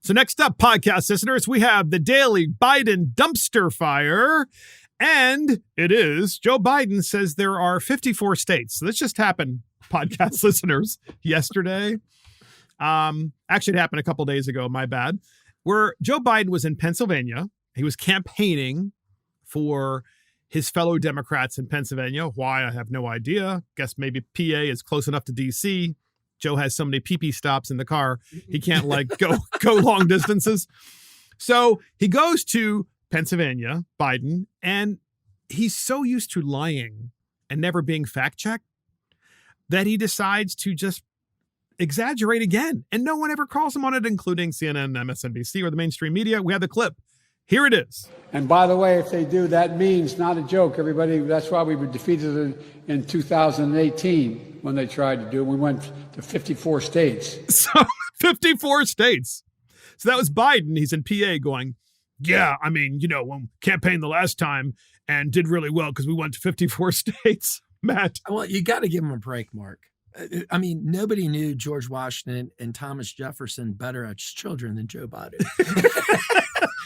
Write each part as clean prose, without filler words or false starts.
So next up, podcast listeners, we have the daily Biden dumpster fire. And it is Joe Biden says there are 54 states. So this just happened, podcast listeners, yesterday. Actually, it happened a couple days ago. My bad. Where Joe Biden was in Pennsylvania. He was campaigning for his fellow Democrats in Pennsylvania. Why? I have no idea. Guess maybe PA is close enough to DC. Joe has so many pee-pee stops in the car. He can't go long distances. So he goes to Pennsylvania, Biden, and he's so used to lying and never being fact-checked that he decides to just exaggerate again. And no one ever calls him on it, including CNN, MSNBC, or the mainstream media. We have the clip. Here it is. And by the way, if they do, that means, not a joke, everybody, that's why we were defeated in 2018 when they tried to do it. We went to 54 states. So 54 states. So that was Biden. He's in PA going, yeah, I mean, when campaigned the last time and did really well because we went to 54 states. Matt. Well, you got to give him a break, Mark. I mean, nobody knew George Washington and Thomas Jefferson better as children than Joe Biden.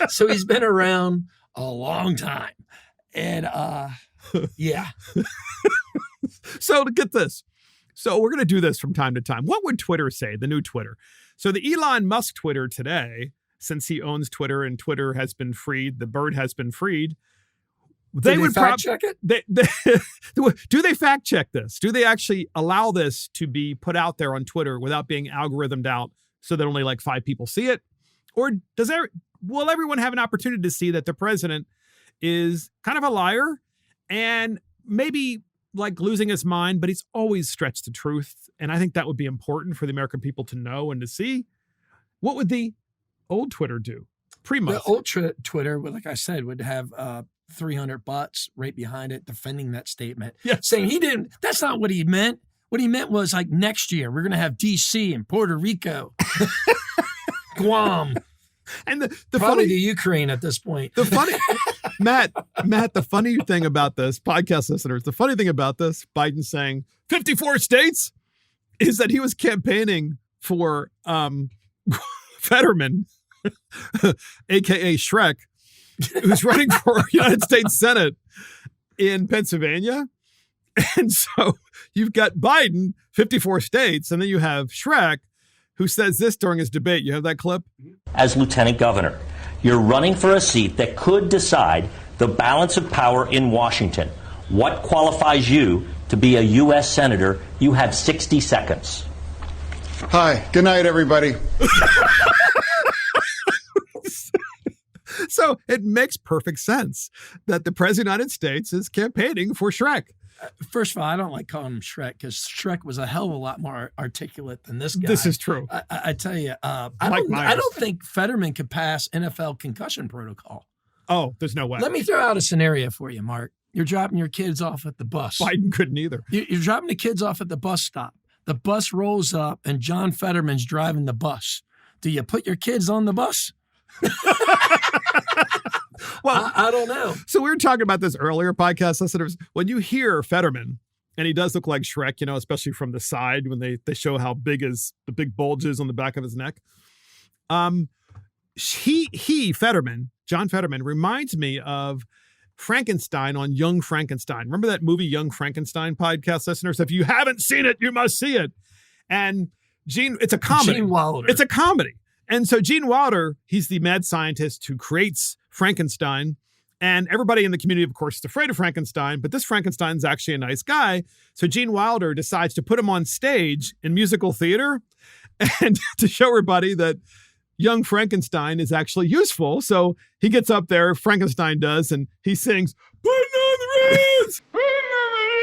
So he's been around a long time. And yeah. So to get this. So we're going to do this from time to time. What would Twitter say, the new Twitter? So the Elon Musk Twitter today, since he owns Twitter and Twitter has been freed, the bird has been freed. They would fact check it? Do they fact check this? Do they actually allow this to be put out there on Twitter without being algorithmed out so that only like 5 people see it? Or will everyone have an opportunity to see that the president is kind of a liar and maybe like losing his mind, but he's always stretched the truth. And I think that would be important for the American people to know and to see. What would the old Twitter do? The old Twitter, like I said, would have 300 bots right behind it defending that statement. Yeah. Saying he didn't, that's not what he meant. What he meant was like next year, we're going to have DC and Puerto Rico, Guam. And the probably funny, the Ukraine at this point. The funny, Matt, the funny thing about this, podcast listeners, the funny thing about this, Biden saying 54 states, is that he was campaigning for Fetterman, a.k.a. Shrek, who's running for United States Senate in Pennsylvania. And so you've got Biden, 54 states, and then you have Shrek, who says this during his debate. You have that clip? As lieutenant governor, you're running for a seat that could decide the balance of power in Washington. What qualifies you to be a U.S. senator? You have 60 seconds. Hi. Good night, everybody. So it makes perfect sense that the president of the United States is campaigning for Shrek. First of all, I don't like calling him Shrek because Shrek was a hell of a lot more articulate than this guy. This is true. I tell you, I don't think Fetterman could pass NFL concussion protocol. Oh, there's no way. Let me throw out a scenario for you, Mark. You're dropping your kids off at the bus. Biden couldn't either. You're dropping the kids off at the bus stop. The bus rolls up and John Fetterman's driving the bus. Do you put your kids on the bus? Well, I don't know. So we were talking about this earlier, podcast listeners. When you hear Fetterman, and he does look like Shrek, especially from the side when they show how big the big bulge is on the back of his neck. Fetterman, John Fetterman, reminds me of Frankenstein on Young Frankenstein. Remember that movie, Young Frankenstein, podcast listeners? If you haven't seen it, you must see it. And it's a comedy. Gene Wilder. It's a comedy. And so Gene Wilder, he's the mad scientist who creates Frankenstein. And everybody in the community, of course, is afraid of Frankenstein. But this Frankenstein's actually a nice guy. So Gene Wilder decides to put him on stage in musical theater and to show everybody that young Frankenstein is actually useful. So he gets up there, Frankenstein does, and he sings, "Putting on the Ritz! Putting on the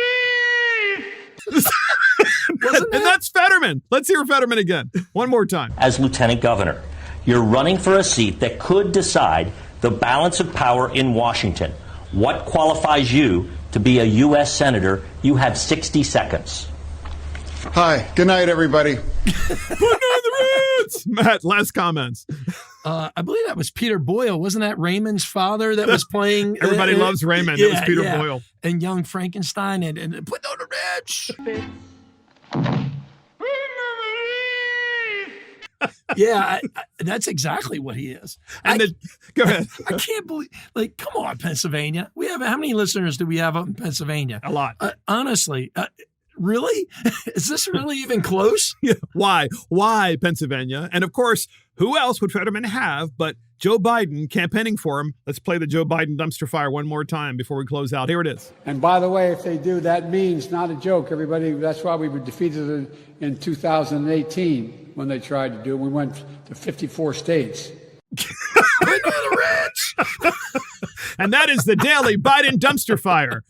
Ritz!" And that's Fetterman. Let's hear Fetterman again. One more time. As lieutenant governor, you're running for a seat that could decide the balance of power in Washington. What qualifies you to be a U.S. senator? You have 60 seconds. Hi. Good night, everybody. Putting on the Ritz! Matt, last comments. I believe that was Peter Boyle. Wasn't that Raymond's father that was playing? Everybody loves Raymond. It was Peter Boyle. And young Frankenstein and put on the Ritz. Yeah, that's exactly what he is. And go ahead. I can't believe, like, come on, Pennsylvania. We have, how many listeners do we have up in Pennsylvania? A lot. Honestly, really? Is this really even close? Yeah. Why Pennsylvania? And of course, who else would Fetterman have but Joe Biden campaigning for him? Let's play the Joe Biden dumpster fire one more time before we close out. Here it is. And by the way, if they do, that means, not a joke, everybody, that's why we were defeated in 2018 when they tried to do it. We went to 54 states. And that is the daily Biden dumpster fire.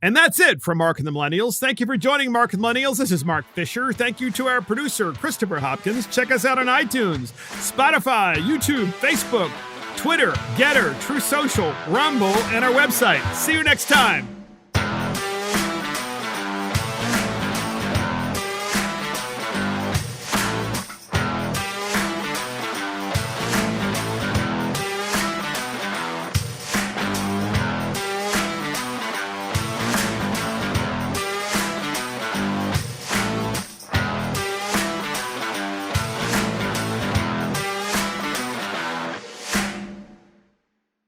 And that's it from Mark and the Millennials. Thank you for joining Mark and the Millennials. This is Mark Fisher. Thank you to our producer, Christopher Hopkins. Check us out on iTunes, Spotify, YouTube, Facebook, Twitter, Getter, True Social, Rumble, and our website. See you next time.